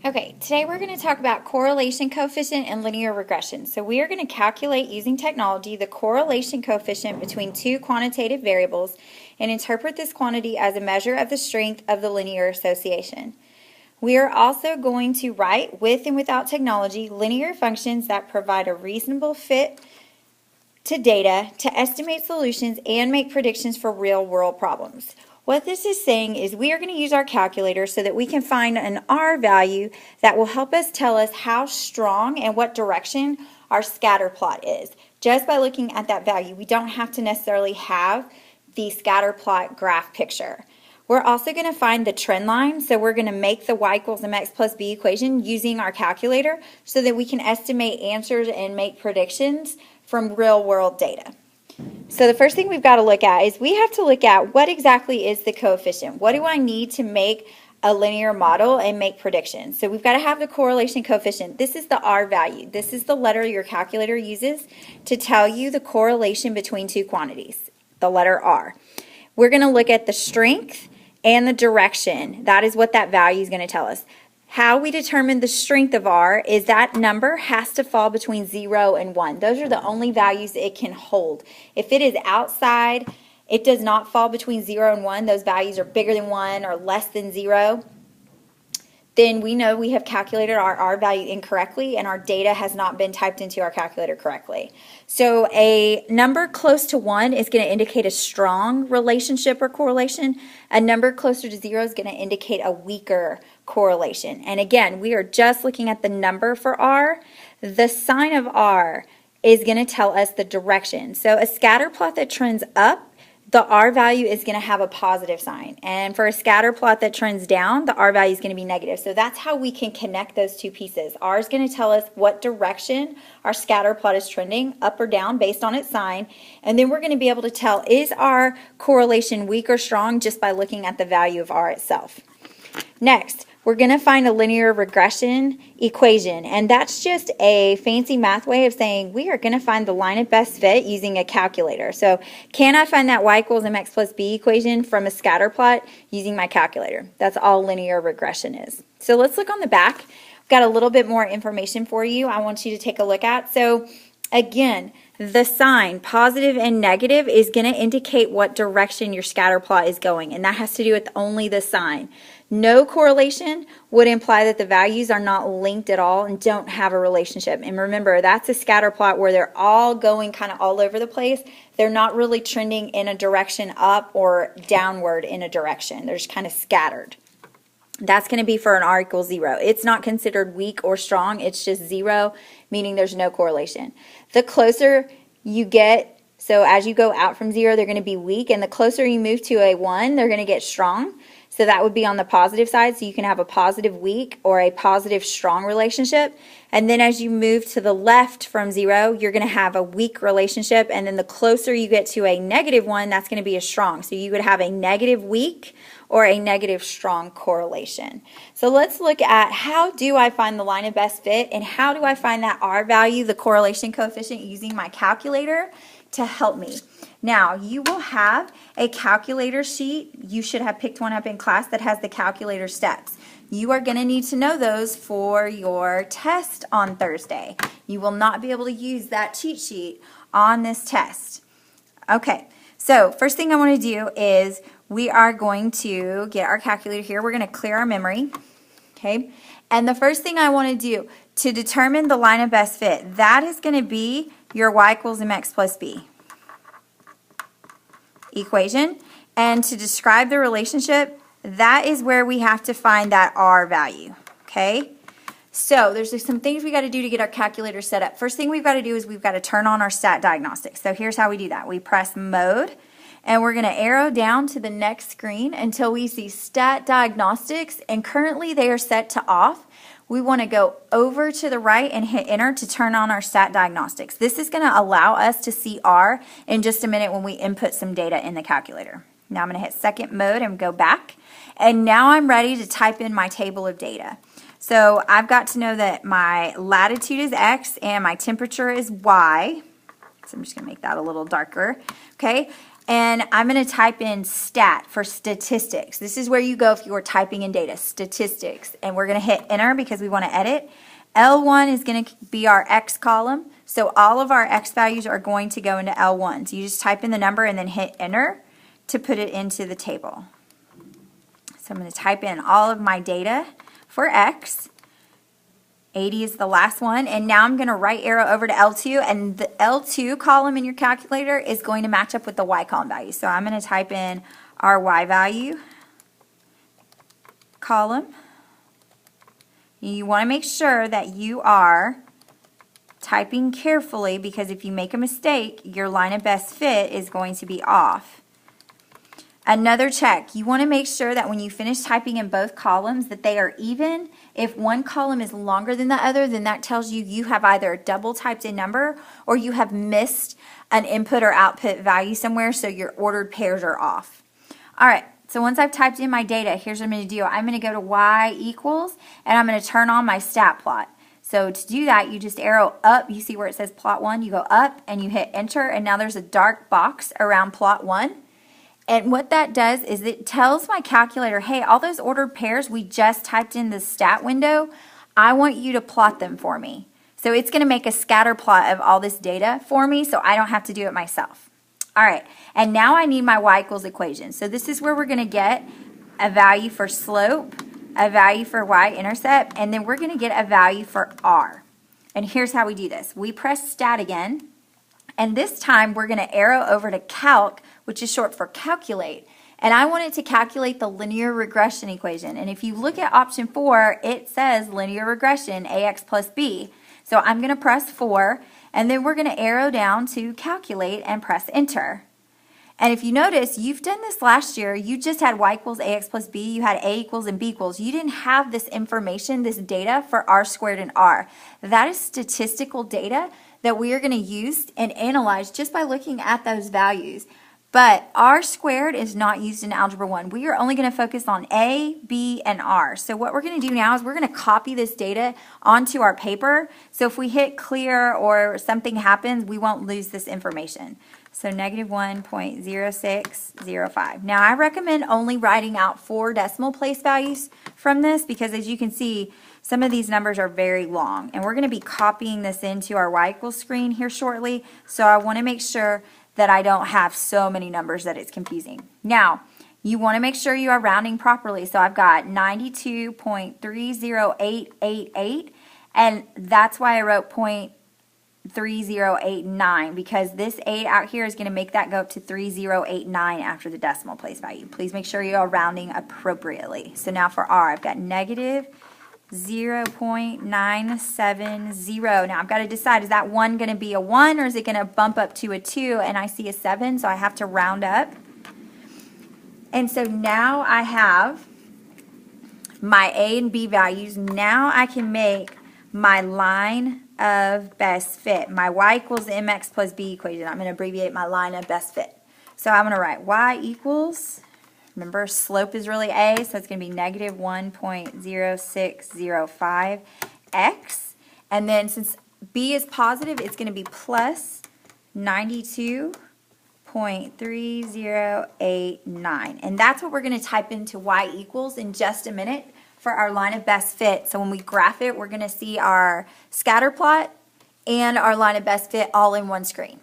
Okay, today we're going to talk about correlation coefficient and linear regression. So we are going to calculate using technology the correlation coefficient between two quantitative variables and interpret this quantity as a measure of the strength of the linear association. We are also going to write, with and without technology, linear functions that provide a reasonable fit to data to estimate solutions and make predictions for real-world problems. What this is saying is we are going to use our calculator so that we can find an R value that will help us tell us how strong and what direction our scatter plot is. Just by looking at that value, we don't have to necessarily have the scatter plot graph picture. We're also going to find the trend line, so we're going to make the y equals mx plus b equation using our calculator so that we can estimate answers and make predictions from real-world data. So the first thing we've got to look at is we have to look at what exactly is the coefficient. What do I need to make a linear model and make predictions? So we've got to have the correlation coefficient. This is the R value. This is the letter your calculator uses to tell you the correlation between two quantities, the letter R. We're going to look at the strength and the direction. That is what that value is going to tell us. How we determine the strength of R is that number has to fall between 0 and 1. Those are the only values it can hold. If it is outside, it does not fall between 0 and 1, those values are bigger than 1 or less than 0, then we know we have calculated our R value incorrectly and our data has not been typed into our calculator correctly. So a number close to 1 is going to indicate a strong relationship or correlation. A number closer to 0 is going to indicate a weaker correlation. And again, we are just looking at the number for R. The sign of R is going to tell us the direction. So a scatter plot that trends up, the R value is going to have a positive sign. And for a scatter plot that trends down, the R value is going to be negative. So that's how we can connect those two pieces. R is going to tell us what direction our scatter plot is trending, up or down, based on its sign. And then we're going to be able to tell, is our correlation weak or strong just by looking at the value of R itself. Next, we're going to find a linear regression equation, and that's just a fancy math way of saying we are going to find the line of best fit using a calculator. So can I find that y equals mx plus b equation from a scatter plot using my calculator? That's all linear regression is. So let's look on the back. I've got a little bit more information for you I want you to take a look at. So again, the sign, positive and negative, is going to indicate what direction your scatter plot is going, and that has to do with only the sign. No correlation would imply that the values are not linked at all and don't have a relationship. And remember, that's a scatter plot where they're all going kind of all over the place. They're not really trending in a direction up or downward in a direction. They're just kind of scattered. That's going to be for an R equals 0. It's not considered weak or strong. It's just 0, meaning there's no correlation. The closer you get, so as you go out from 0, they're going to be weak, and the closer you move to a 1, they're going to get strong. So that would be on the positive side, so you can have a positive weak or a positive strong relationship. And then as you move to the left from 0, you're going to have a weak relationship, and then the closer you get to a negative 1, that's going to be a strong. So you would have a negative weak or a negative strong correlation. So let's look at how do I find the line of best fit and how do I find that R value, the correlation coefficient, using my calculator to help me. Now, you will have a calculator sheet. You should have picked one up in class that has the calculator steps. You are going to need to know those for your test on Thursday. You will not be able to use that cheat sheet on this test. Okay, so first thing I want to do is we are going to get our calculator here. We're going to clear our memory. Okay, and the first thing I want to do to determine the line of best fit, that is going to be your y equals mx plus b equation. And to describe the relationship, that is where we have to find that R value. Okay, so there's just some things we got to do to get our calculator set up. First thing we've got to do is we've got to turn on our stat diagnostics. So here's how we do that. We press mode, and we're going to arrow down to the next screen until we see stat diagnostics, and currently they are set to off. We want to go over to the right and hit enter to turn on our stat diagnostics. This is going to allow us to see R in just a minute when we input some data in the calculator. Now I'm going to hit second mode and go back, and now I'm ready to type in my table of data. So I've got to know that my latitude is X and my temperature is Y. So I'm just going to make that a little darker. Okay, And I'm going to type in stat for statistics. This is where you go if you are typing in data, statistics. And we're going to hit enter because we want to edit. L1 is going to be our X column. So all of our X values are going to go into L1. So you just type in the number and then hit enter to put it into the table. So I'm going to type in all of my data for X. 80 is the last one, and now I'm going to right arrow over to L2, and the L2 column in your calculator is going to match up with the Y column value. So I'm going to type in our Y value column. You want to make sure that you are typing carefully, because if you make a mistake, your line of best fit is going to be off. Another check, you want to make sure that when you finish typing in both columns that they are even. If one column is longer than the other, then that tells you you have either double typed a number or you have missed an input or output value somewhere, so your ordered pairs are off. All right, so once I've typed in my data, here's what I'm going to do. I'm going to go to Y equals, and I'm going to turn on my stat plot. So to do that, you just arrow up. You see where it says plot 1, you go up and you hit enter, and now there's a dark box around plot 1. And what that does is it tells my calculator, hey, all those ordered pairs we just typed in the stat window, I want you to plot them for me. So it's going to make a scatter plot of all this data for me, so I don't have to do it myself. All right, and now I need my Y equals equation. So this is where we're going to get a value for slope, a value for y-intercept, and then we're going to get a value for r. And here's how we do this. We press stat again, and this time we're going to arrow over to calc, which is short for calculate. And I want it to calculate the linear regression equation. And if you look at option 4, it says linear regression, ax plus b. So I'm going to press 4, and then we're going to arrow down to calculate and press enter. And if you notice, you've done this last year. You just had y equals ax plus b. You had a equals and b equals. You didn't have this information, this data for r squared and r. That is statistical data that we are going to use and analyze just by looking at those values. But r squared is not used in Algebra 1. We are only going to focus on a, b, and r. So what we're going to do now is we're going to copy this data onto our paper. So if we hit clear or something happens, we won't lose this information. So negative 1.0605. Now I recommend only writing out 4 decimal place values from this, because as you can see, some of these numbers are very long. And we're going to be copying this into our y equals screen here shortly. So I want to make sure that I don't have so many numbers that it's confusing. Now, you want to make sure you are rounding properly. So I've got 92.30888, and that's why I wrote 0.3089, because this 8 out here is going to make that go up to 3089 after the decimal place value. Please make sure you are rounding appropriately. So now for r, I've got negative 0.970. Now I've got to decide, is that 1 going to be a 1 or is it going to bump up to a 2? And I see a 7, so I have to round up. And so now I have my A and B values. Now I can make my line of best fit, my y equals mx plus b equation. I'm going to abbreviate my line of best fit. So I'm going to write y equals, remember, slope is really a, so it's going to be negative 1.0605x. And then since b is positive, it's going to be plus 92.3089. And that's what we're going to type into y equals in just a minute for our line of best fit. So when we graph it, we're going to see our scatter plot and our line of best fit all in one screen.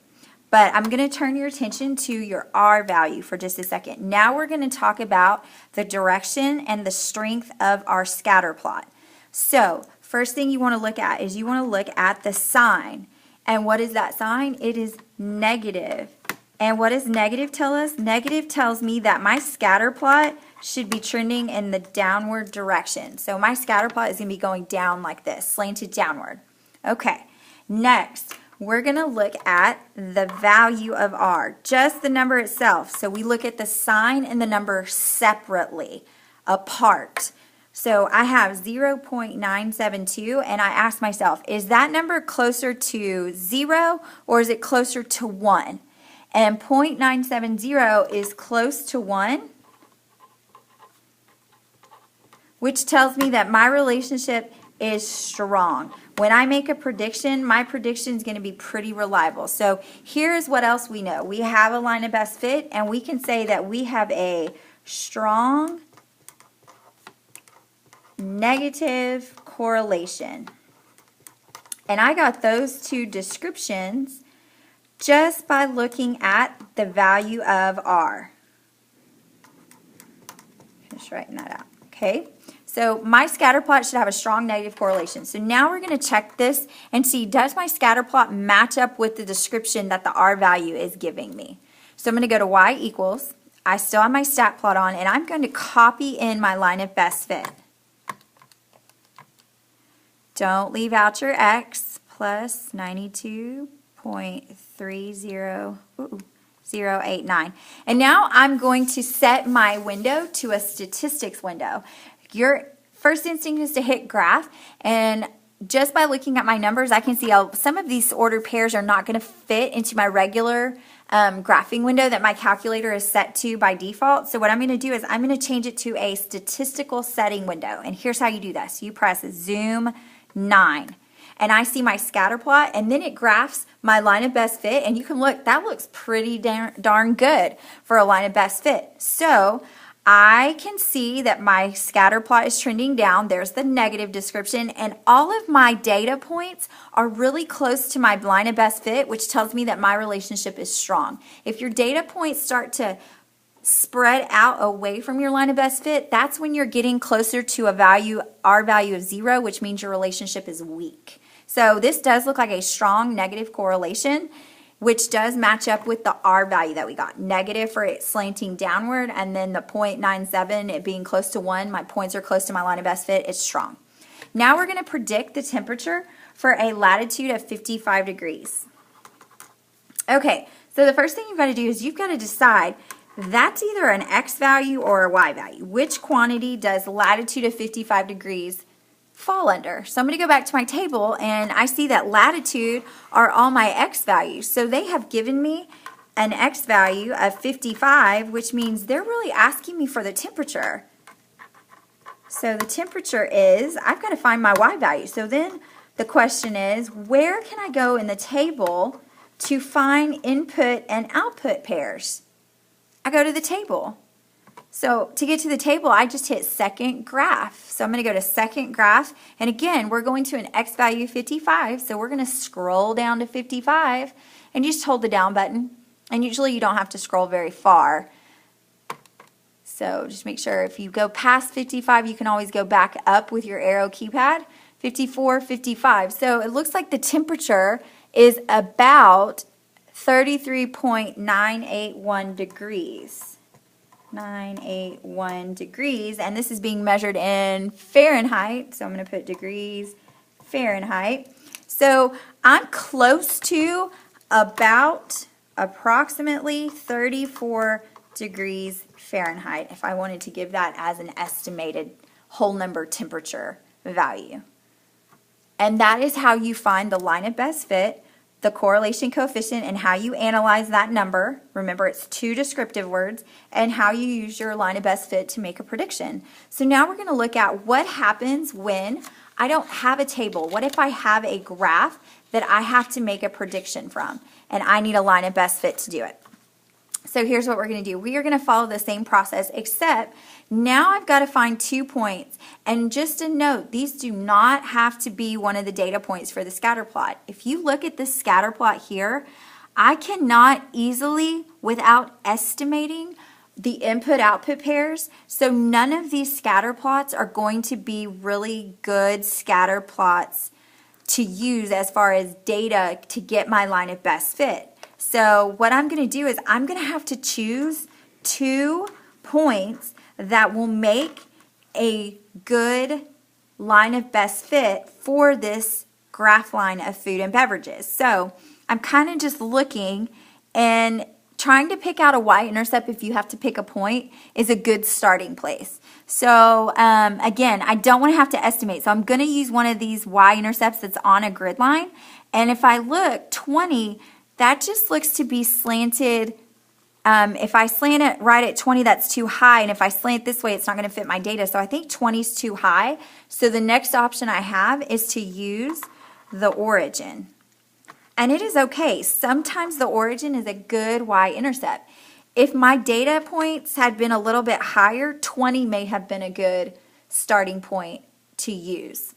But I'm going to turn your attention to your R value for just a second. Now we're going to talk about the direction and the strength of our scatter plot. So first thing you want to look at is you want to look at the sign. And what is that sign? It is negative. And what does negative tell us? Negative tells me that my scatter plot should be trending in the downward direction. So my scatter plot is going to be going down like this, slanted downward. Okay, next we're going to look at the value of R, just the number itself. So we look at the sign and the number separately, apart. So I have 0.972, and I ask myself, is that number closer to 0 or is it closer to 1? And 0.970 is close to 1, which tells me that my relationship is strong. When I make a prediction, my prediction is going to be pretty reliable. So here's what else we know. We have a line of best fit, and we can say that we have a strong negative correlation. And I got those two descriptions just by looking at the value of R. Finish writing that out. Okay, so my scatter plot should have a strong negative correlation. So now we're going to check this and see, does my scatter plot match up with the description that the R value is giving me? So I'm going to go to Y equals. I still have my stat plot on, and I'm going to copy in my line of best fit. Don't leave out your X, plus 92.30089. And now I'm going to set my window to a statistics window. Your first instinct is to hit graph, and just by looking at my numbers, I can see how some of these ordered pairs are not going to fit into my regular graphing window that my calculator is set to by default. So what I'm going to do is I'm going to change it to a statistical setting window. And here's how you do this. You press zoom 9. And I see my scatter plot, and then it graphs my line of best fit, and you can look, that looks pretty darn good for a line of best fit. So I can see that my scatter plot is trending down. There's the negative description, and all of my data points are really close to my line of best fit, which tells me that my relationship is strong. If your data points start to spread out away from your line of best fit, that's when you're getting closer to a value, R value of 0, which means your relationship is weak. So this does look like a strong negative correlation, which does match up with the R value that we got. Negative for it slanting downward, and then the 0.97, it being close to 1, my points are close to my line of best fit, it's strong. Now we're going to predict the temperature for a latitude of 55 degrees. Okay, so the first thing you've got to do is you've got to decide that's either an X value or a Y value. Which quantity does latitude of 55 degrees fall under? So I'm going to go back to my table, and I see that latitude are all my X values. So they have given me an X value of 55, which means they're really asking me for the temperature. So the temperature is, I've got to find my Y value. So then the question is, where can I go in the table to find input and output pairs? I go to the table. So to get to the table, I just hit second graph. So I'm going to go to second graph. And again, we're going to an X value 55. So we're going to scroll down to 55 and you just hold the down button. And usually you don't have to scroll very far. So just make sure if you go past 55, you can always go back up with your arrow keypad. 54, 55. So it looks like the temperature is about 33.981 degrees. 981 degrees, and this is being measured in Fahrenheit, so I'm going to put degrees Fahrenheit. So I'm close to about approximately 34 degrees Fahrenheit if I wanted to give that as an estimated whole number temperature value. And that is how you find the line of best fit, the correlation coefficient, and how you analyze that number. Remember, it's two descriptive words, and how you use your line of best fit to make a prediction. So now we're going to look at what happens when I don't have a table. What if I have a graph that I have to make a prediction from, and I need a line of best fit to do it? So here's what we're going to do. We are going to follow the same process, except now I've got to find 2 points. And just a note, these do not have to be one of the data points for the scatter plot. If you look at this scatter plot here, I cannot easily, without estimating the input-output pairs, so none of these scatter plots are going to be really good scatter plots to use as far as data to get my line of best fit. So what I'm going to do is I'm going to have to choose 2 points that will make a good line of best fit for this graph line of food and beverages. So I'm kind of just looking and trying to pick out a y-intercept if you have to pick a point is a good starting place. So again, I don't want to have to estimate. So I'm going to use one of these y-intercepts that's on a grid line. And if I look, 20, that just looks to be slanted If I slant it right at 20, that's too high. And if I slant this way, it's not going to fit my data. So I think 20 is too high. So the next option I have is to use the origin. And it is okay. Sometimes the origin is a good y-intercept. If my data points had been a little bit higher, 20 may have been a good starting point to use.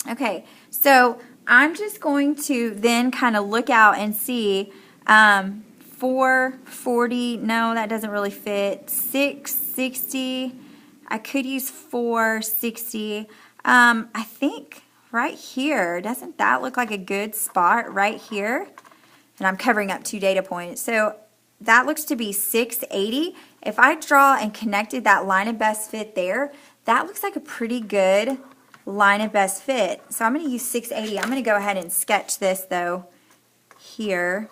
Okay, so I'm just going to then kind of look out and see 440, no, that doesn't really fit. 660, I could use 460. I think right here, doesn't that look like a good spot right here? And I'm covering up 2 data points. So that looks to be 680. If I draw and connected that line of best fit there, that looks like a pretty good line of best fit. So I'm going to use 680. I'm going to go ahead and sketch this though here.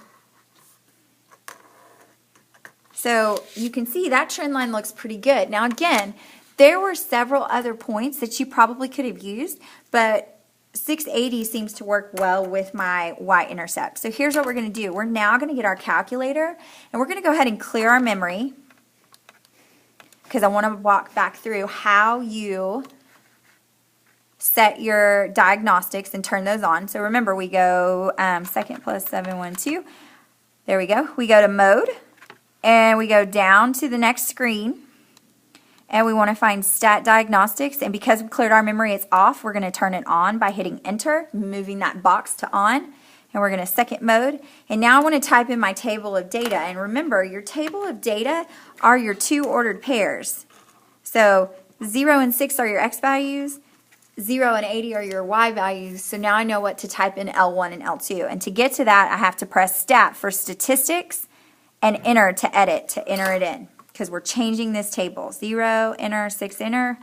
So you can see that trend line looks pretty good. Now again, there were several other points that you probably could have used, but 680 seems to work well with my y-intercept. So here's what we're going to do. We're now going to get our calculator and we're going to go ahead and clear our memory because I want to walk back through how you set your diagnostics and turn those on. So remember, we go second plus 712. There we go. We go to mode and we go down to the next screen. And we want to find stat diagnostics, and because we cleared our memory, it's off. We're going to turn it on by hitting enter, moving that box to on, and we're going to second mode. And now I want to type in my table of data, and remember, your table of data are your 2 ordered pairs. So 0 and 6 are your x values, 0 and 80 are your y values, so now I know what to type in L1 and L2. And to get to that, I have to press stat for statistics and enter to edit, to enter it in. Because we're changing this table. 0, enter, 6, enter,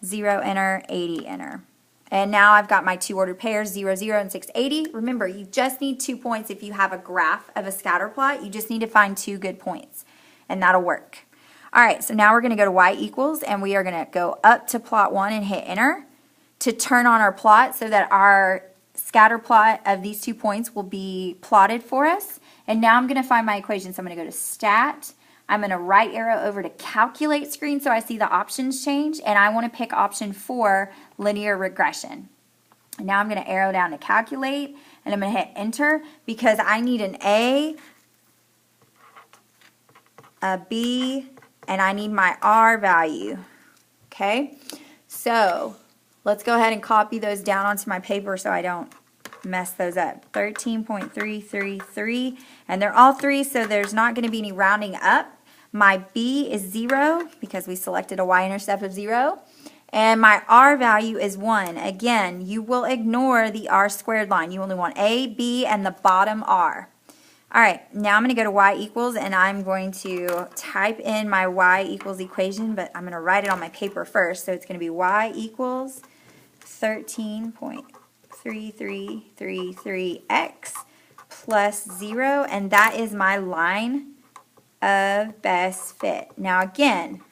0, enter, 80, enter. And now I've got my 2 ordered pairs, 0, 0, and 680. Remember, you just need 2 points if you have a graph of a scatter plot. You just need to find 2 good points, and that'll work. All right, so now we're going to go to y equals, and we are going to go up to plot 1 and hit enter to turn on our plot so that our scatter plot of these 2 points will be plotted for us. And now I'm going to find my equation. So I'm going to go to stat. I'm going to right arrow over to calculate screen so I see the options change, and I want to pick option 4, linear regression. And now I'm going to arrow down to calculate, and I'm going to hit enter because I need an A, a B, and I need my R value. Okay, so let's go ahead and copy those down onto my paper so I don't mess those up. 13.333, and they're all 3, so there's not going to be any rounding up. My B is 0 because we selected a y-intercept of 0, and my R value is 1. Again, you will ignore the R squared line. You only want A, B, and the bottom R. All right, now I'm going to go to y equals, and I'm going to type in my y equals equation, but I'm going to write it on my paper first. So it's going to be y equals 13.3333x plus 0, and that is my line of best fit. Now again,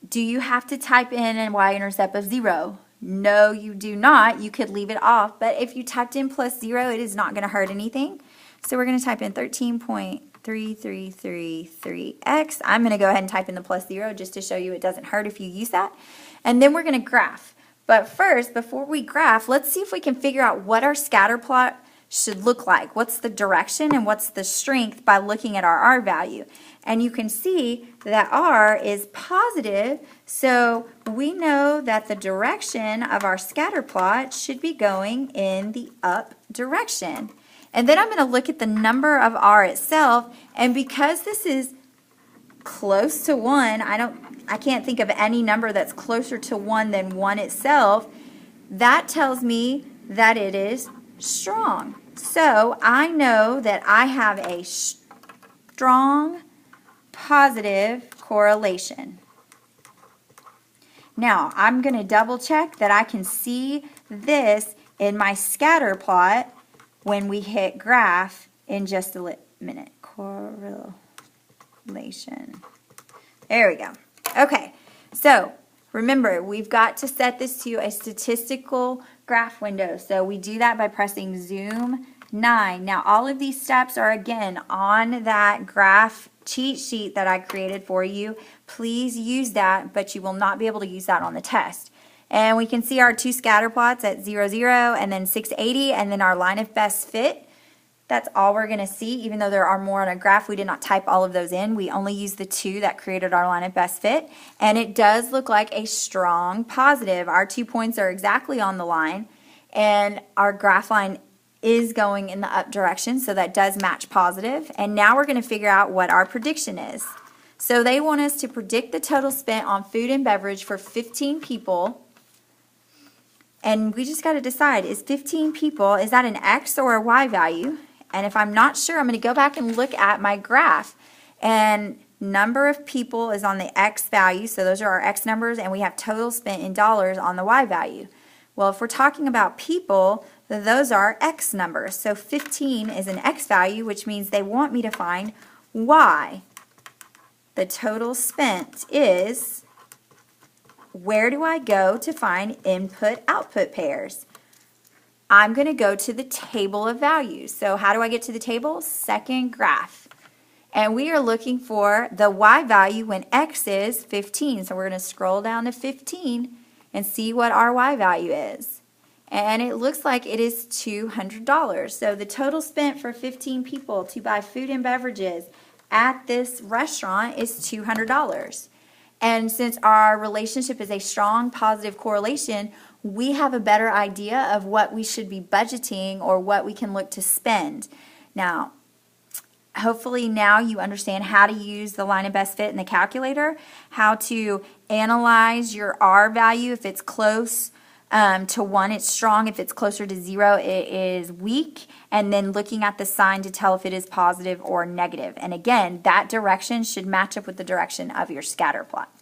do you have to type in a y-intercept of 0? No, you do not. You could leave it off, but if you typed in plus 0, it is not going to hurt anything. So we're going to type in 13.3333x. I'm going to go ahead and type in the plus 0 just to show you it doesn't hurt if you use that. And then we're going to graph. But first, before we graph, let's see if we can figure out what our scatter plot should look like. What's the direction and what's the strength by looking at our R value. And you can see that R is positive, so we know that the direction of our scatter plot should be going in the up direction. And then I'm going to look at the number of R itself, and because this is close to 1, I can't think of any number that's closer to 1 than 1 itself. That tells me that it is strong. So I know that I have a strong positive correlation. Now I'm going to double check that I can see this in my scatter plot when we hit graph in just a minute. Correlation. There we go. Okay, so remember, we've got to set this to a statistical graph window. So we do that by pressing zoom 9. Now all of these steps are again on that graph cheat sheet that I created for you. Please use that, but you will not be able to use that on the test. And we can see our 2 scatter plots at 0, 0, and then 680, and then our line of best fit. That's all we're going to see, even though there are more on a graph. We did not type all of those in. We only used the 2 that created our line of best fit. And it does look like a strong positive. Our 2 points are exactly on the line, and our graph line is going in the up direction, so that does match positive. And now we're going to figure out what our prediction is. So they want us to predict the total spent on food and beverage for 15 people. And we just got to decide, is 15 people, is that an X or a Y value? And if I'm not sure, I'm going to go back and look at my graph. And number of people is on the X value, so those are our X numbers, and we have total spent in dollars on the Y value. Well, if we're talking about people, then those are X numbers. So 15 is an X value, which means they want me to find Y. The total spent is, where do I go to find input-output pairs? I'm going to go to the table of values. So how do I get to the table? Second graph. And we are looking for the Y value when X is 15. So we're going to scroll down to 15 and see what our Y value is. And it looks like it is $200. So the total spent for 15 people to buy food and beverages at this restaurant is $200. And since our relationship is a strong positive correlation, we have a better idea of what we should be budgeting or what we can look to spend. Now, hopefully now you understand how to use the line of best fit in the calculator, how to analyze your R value. If it's close to 1, it's strong. If it's closer to 0, it is weak. And then looking at the sign to tell if it is positive or negative. And again, that direction should match up with the direction of your scatter plot.